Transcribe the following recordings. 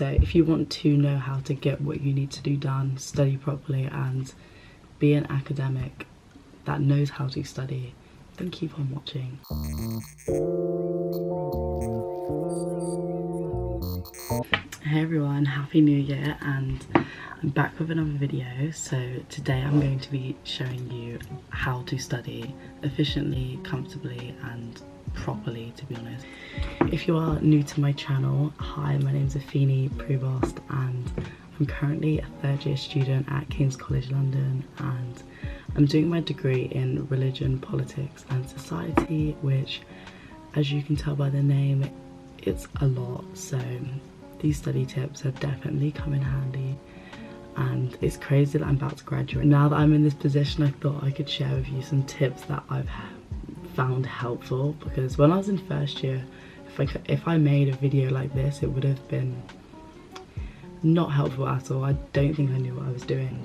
So if you want to know how to get what you need to do done, study properly and be an academic that knows how to study, then keep on watching. Hey everyone, happy new year, and I'm back with another video. So today I'm going to be showing you how to study efficiently, comfortably and properly, to be honest. If you are new to my channel, hi, my name is afeni.prevost and I'm currently a third year student at King's College London, and I'm doing my degree in religion, politics and society, which, as you can tell by the name, it's a lot. So these study tips have definitely come in handy, and it's crazy that I'm about to graduate. Now that I'm in this position, I thought I could share with you some tips that I've found helpful, because when I was in first year, if I made a video like this, it would have been not helpful at all. I don't think I knew what I was doing.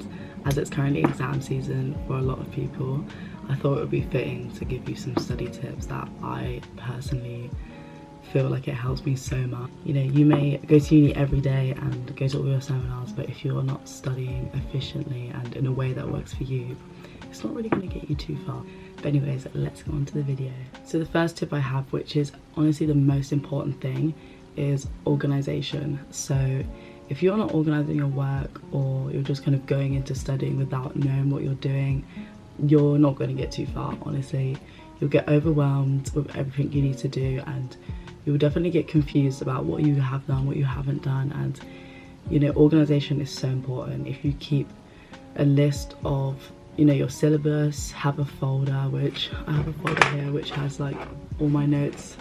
As it's currently exam season for a lot of people, I thought it would be fitting to give you some study tips that I personally feel like it helps me so much. You know, you may go to uni every day and go to all your seminars, but if you're not studying efficiently and in a way that works for you, it's not really going to get you too far. But anyways, let's go on to the video. So the first tip I have, which is honestly the most important thing, is organization. So if you're not organizing your work, or you're just kind of going into studying without knowing what you're doing, you're not going to get too far, honestly. You'll get overwhelmed with everything you need to do, and you'll definitely get confused about what you have done, what you haven't done. And you know, organization is so important. If you keep a list of, you know, your syllabus, have a folder, which I have a folder here which has like all my notes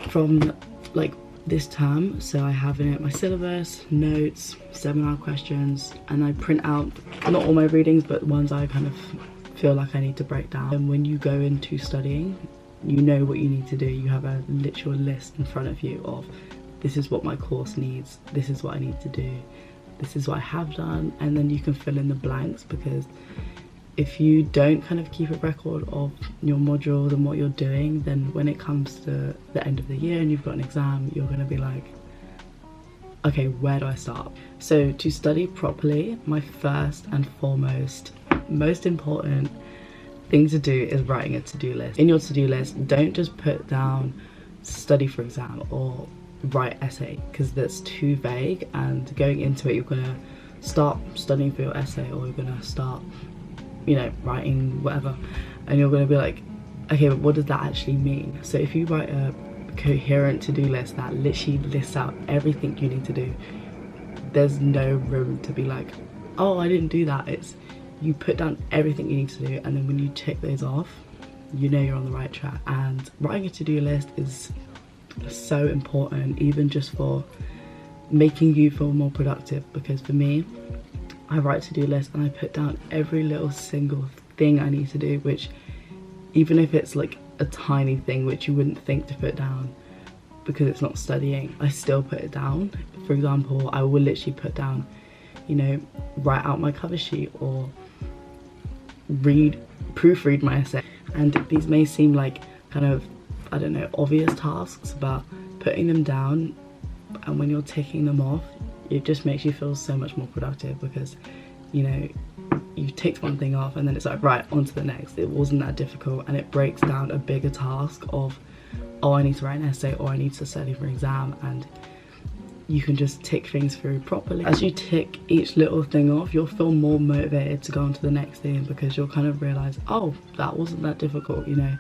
from like this term. So I have in it my syllabus, notes, seminar questions, and I print out not all my readings but ones I kind of feel like I need to break down. And when you go into studying, you know what you need to do. You have a literal list in front of you of, this is what my course needs, this is what I need to do, this is what I have done, and then you can fill in the blanks. Because if you don't kind of keep a record of your modules and what you're doing, then when it comes to the end of the year and you've got an exam, you're going to be like, okay, where do I start? So to study properly, my first and foremost, most important thing to do is writing a to-do list. In your to-do list, don't just put down study for exam or write essay, because that's too vague, and going into it you're gonna start studying for your essay, or you're gonna start, you know, writing whatever, and you're gonna be like, okay, but what does that actually mean? So if you write a coherent to-do list that literally lists out everything you need to do, there's no room to be like, oh, I didn't do that. It's, you put down everything you need to do, and then when you tick those off, you know you're on the right track. And writing a to-do list is so important, even just for making you feel more productive. Because for me, I write to-do list and I put down every little single thing I need to do, which even if it's like a tiny thing which you wouldn't think to put down because it's not studying, I still put it down. For example, I will literally put down, you know, write out my cover sheet, or proofread my essay. And these may seem like kind of, I don't know, obvious tasks, but putting them down and when you're ticking them off, it just makes you feel so much more productive, because you know, you ticked one thing off and then it's like, right, on to the next. It wasn't that difficult, and it breaks down a bigger task of, oh, I need to write an essay, or I need to study for an exam, and you can just tick things through properly. As you tick each little thing off, you'll feel more motivated to go on to the next thing, because you'll kind of realize, oh, that wasn't that difficult. You know,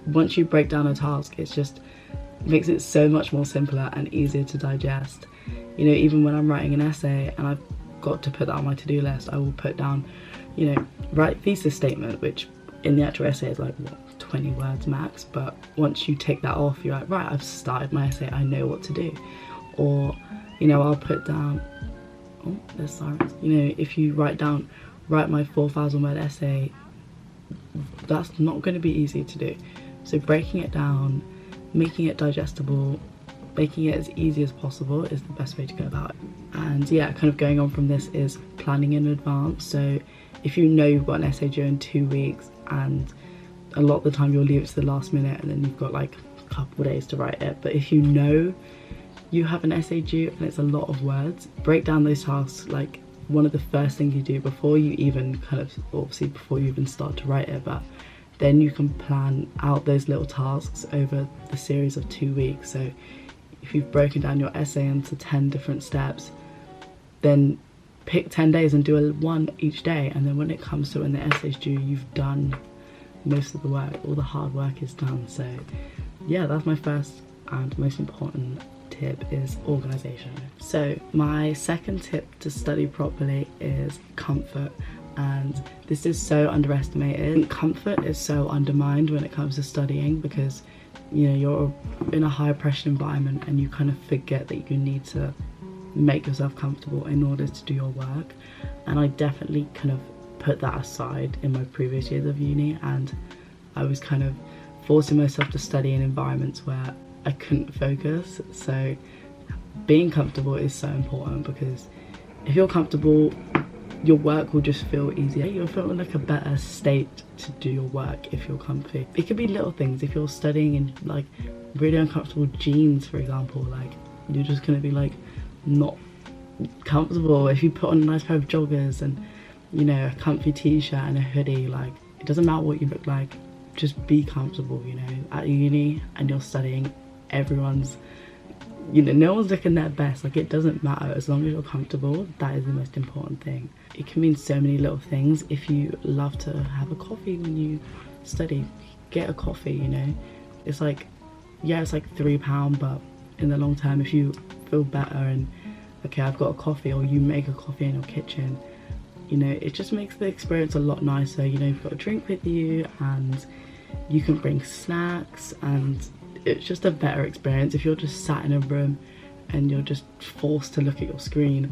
once you break down a task, it's just makes it so much more simpler and easier to digest. You know, even when I'm writing an essay and I've got to put that on my to-do list, I will put down, you know, write thesis statement, which in the actual essay is like, what, 20 words max, but once you tick that off, you're like, right, I've started my essay, I know what to do. Or, you know, I'll put down, oh, there's silence. You know, if you write my 4,000 word essay, that's not going to be easy to do. So breaking it down, making it digestible, making it as easy as possible is the best way to go about it. And yeah, kind of going on from this is planning in advance. So if you know you've got an essay due in 2 weeks, and a lot of the time you'll leave it to the last minute and then you've got like a couple of days to write it, but if you know you have an essay due and it's a lot of words, break down those tasks. Like, one of the first things you do before you even obviously before you even start to write it, but then you can plan out those little tasks over the series of 2 weeks. So if you've broken down your essay into 10 different steps, then pick 10 days and do one each day, and then when it comes to when the essay's due, you've done most of the work, all the hard work is done. So yeah, that's my first and most important tip, is organization. So my second tip to study properly is comfort, and this is so underestimated. Comfort is so undermined when it comes to studying, because you know, you're in a high pressure environment and you kind of forget that you need to make yourself comfortable in order to do your work. And I definitely kind of put that aside in my previous years of uni, and I was kind of forcing myself to study in environments where I couldn't focus. So being comfortable is so important, because if you're comfortable, your work will just feel easier. You'll feel in like a better state to do your work if you're comfy. It could be little things. If you're studying in like really uncomfortable jeans, for example, like you're just gonna be like not comfortable. If you put on a nice pair of joggers and, you know, a comfy t-shirt and a hoodie, like it doesn't matter what you look like, just be comfortable. You know, at uni and you're studying, everyone's, you know, no one's looking their best. Like, it doesn't matter, as long as you're comfortable. That is the most important thing. It can mean so many little things. If you love to have a coffee when you study, get a coffee. You know, it's like, yeah, it's like £3, but in the long term, if you feel better and okay, I've got a coffee, or you make a coffee in your kitchen, you know, it just makes the experience a lot nicer. You know, you've got a drink with you and you can bring snacks, and it's just a better experience. If you're just sat in a room and you're just forced to look at your screen,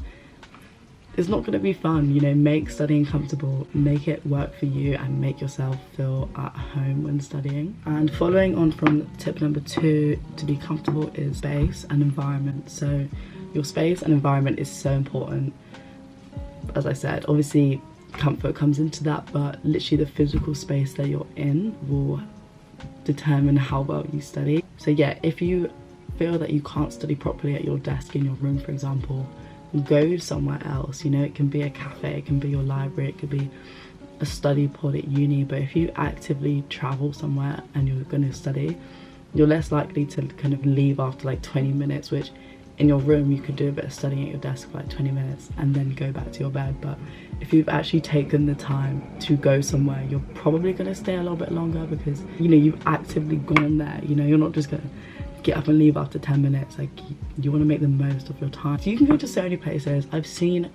it's not going to be fun. You know, make studying comfortable, make it work for you, and make yourself feel at home when studying. And following on from tip number 2 to be comfortable is space and environment. So your space and environment is so important. As I said, obviously comfort comes into that, but literally the physical space that you're in will determine how well you study. So yeah, if you feel that you can't study properly at your desk in your room, for example, go somewhere else. You know, it can be a cafe, it can be your library, it could be a study pod at uni. But if you actively travel somewhere and you're going to study, you're less likely to kind of leave after like 20 minutes, which in your room you could do a bit of studying at your desk for like 20 minutes and then go back to your bed. But if you've actually taken the time to go somewhere, you're probably going to stay a little bit longer, because you know, you've actively gone there. You know, you're not just going to get up and leave after 10 minutes. Like, you want to make the most of your time. So you can go to so many places. I've seen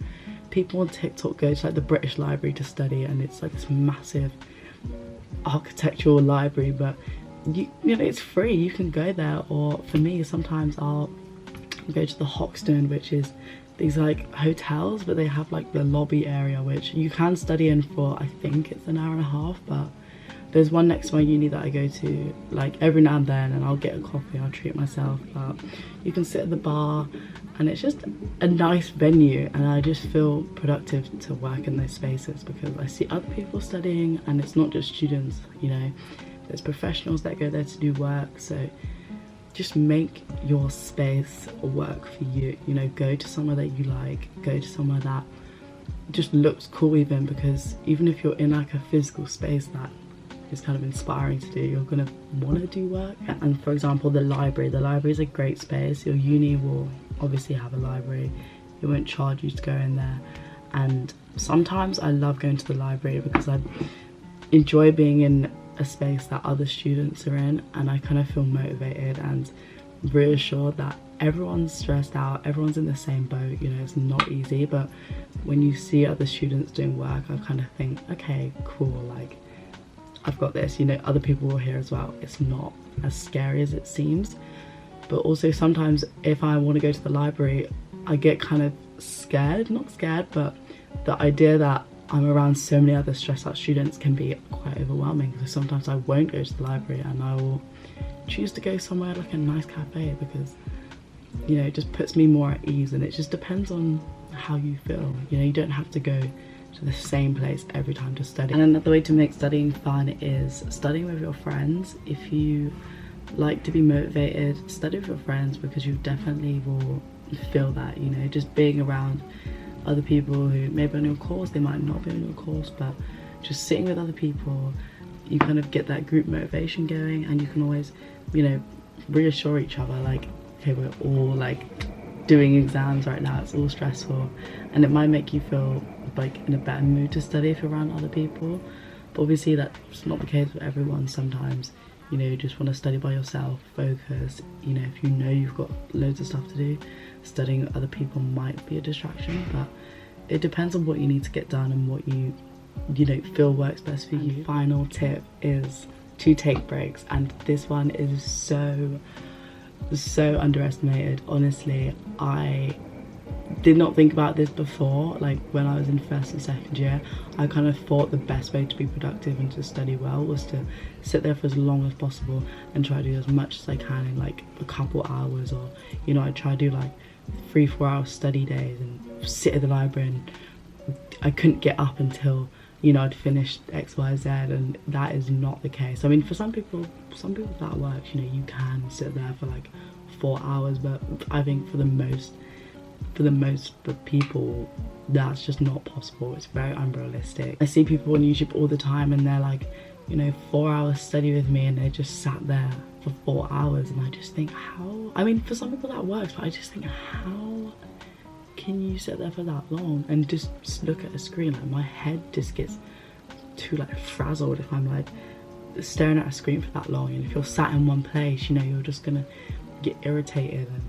people on TikTok go to like the British Library to study, and it's like this massive architectural library, but you know, it's free, you can go there. Or for me, sometimes I'll go to the Hoxton, which is these like hotels, but they have like the lobby area which you can study in for, I think it's an hour and a half. But there's one next to my uni that I go to like every now and then, and I'll get a coffee, I'll treat myself. But you can sit at the bar and it's just a nice venue, and I just feel productive to work in those spaces because I see other people studying, and it's not just students, you know, there's professionals that go there to do work. So just make your space work for you. You know, go to somewhere that you like, go to somewhere that just looks cool, even, because even if you're in like a physical space that is kind of inspiring to do, you're gonna want to do work. And for example, the library is a great space. Your uni will obviously have a library, it won't charge you to go in there. And sometimes I love going to the library because I enjoy being in a space that other students are in, and I kind of feel motivated and reassured that everyone's stressed out, everyone's in the same boat. You know, it's not easy, but when you see other students doing work, I kind of think, okay, cool, like I've got this, you know, other people will hear as well. It's not as scary as it seems. But also sometimes if I want to go to the library, I get kind of scared, not scared, but the idea that I'm around so many other stressed out students can be quite overwhelming. So sometimes I won't go to the library and I will choose to go somewhere like a nice cafe, because, you know, it just puts me more at ease. And it just depends on how you feel. You know, you don't have to go to the same place every time to study. And another way to make studying fun is studying with your friends. If you like to be motivated, study with your friends, because you definitely will feel that, you know, just being around other people who maybe on your course, they might not be on your course, but just sitting with other people, you kind of get that group motivation going, and you can always, you know, reassure each other, like, okay, we're all like doing exams right now, it's all stressful, and it might make you feel like in a better mood to study if you're around other people. But obviously that's not the case with everyone. Sometimes, you know, you just want to study by yourself, focus, you know, if you know you've got loads of stuff to do, studying with other people might be a distraction, but it depends on what you need to get done and what you know, feel works best for you. Final tip is to take breaks, and this one is so underestimated. Honestly, I did not think about this before. Like when I was in first and second year, I kind of thought the best way to be productive and to study well was to sit there for as long as possible and try to do as much as I can in like a couple hours, or, you know, I try to do like 3-4 hour study days and sit at the library, and I couldn't get up until, you know, I'd finished XYZ, and that is not the case. I mean, for some people that works, you know, you can sit there for like 4 hours, but I think for the most people, that's just not possible. It's very unrealistic. I see people on YouTube all the time, and they're like, you know, 4 hours study with me, and they just sat there for 4 hours, and I just think, how? I mean, for some people that works, but I just think, how can you sit there for that long and just look at a screen? Like, my head just gets too like frazzled if I'm like staring at a screen for that long. And if you're sat in one place, you know, you're just gonna get irritated. And,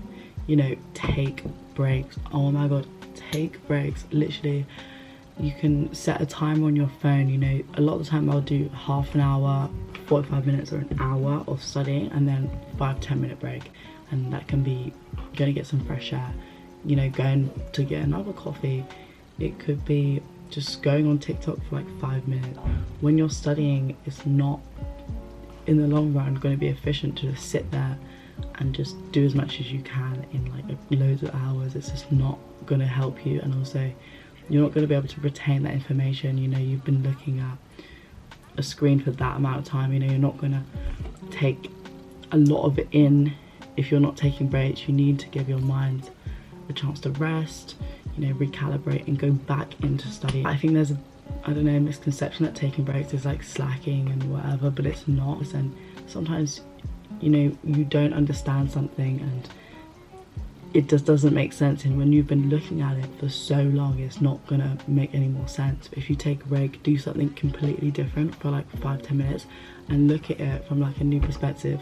you know, take breaks. Oh my god, take breaks. Literally, you can set a timer on your phone. You know, a lot of the time I'll do half an hour, 45 minutes, or an hour of studying, and then 5-10 minute break, and that can be going to get some fresh air, you know, going to get another coffee. It could be just going on TikTok for like 5 minutes. When you're studying, it's not in the long run going to be efficient to just sit there and just do as much as you can in like loads of hours. It's just not going to help you, and also you're not going to be able to retain that information. You know, you've been looking at a screen for that amount of time, you know, you're not going to take a lot of it in. If you're not taking breaks, you need to give your mind a chance to rest, you know, recalibrate and go back into study. I think there's a, I don't know, misconception that taking breaks is like slacking and whatever, but it's not. And sometimes, you know, you don't understand something and it just doesn't make sense, and when you've been looking at it for so long, it's not gonna make any more sense. But if you take a break, do something completely different for like 5-10 minutes and look at it from like a new perspective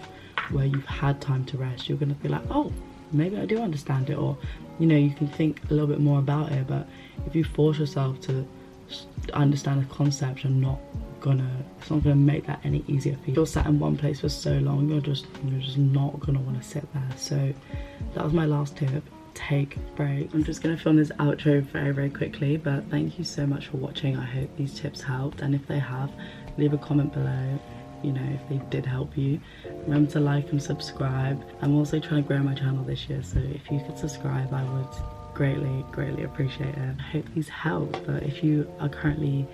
where you've had time to rest, you're gonna be like, oh, maybe I do understand it, or, you know, you can think a little bit more about it. But if you force yourself to understand a concept, it's not gonna make that any easier for you. If you're sat in one place for so long, you're just not gonna want to sit there. So that was my last tip: take breaks. I'm just gonna film this outro very quickly, but thank you so much for watching. I hope these tips helped, and if they have, leave a comment below, you know, if they did help you. Remember to like and subscribe. I'm also trying to grow my channel this year, so if you could subscribe, I would greatly appreciate it. I hope these help. But if you are currently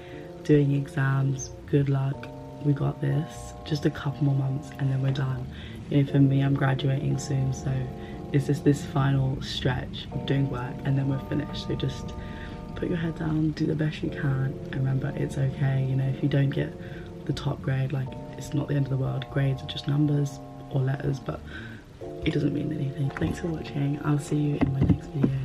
doing exams, good luck. We got this. Just a couple more months and then we're done. You know, for me, I'm graduating soon, so it's just this final stretch of doing work and then we're finished. So just put your head down, do the best you can, and remember, it's okay. You know, if you don't get the top grade, like, it's not the end of the world. Grades are just numbers or letters, but it doesn't mean anything. Thanks for watching. I'll see you in my next video.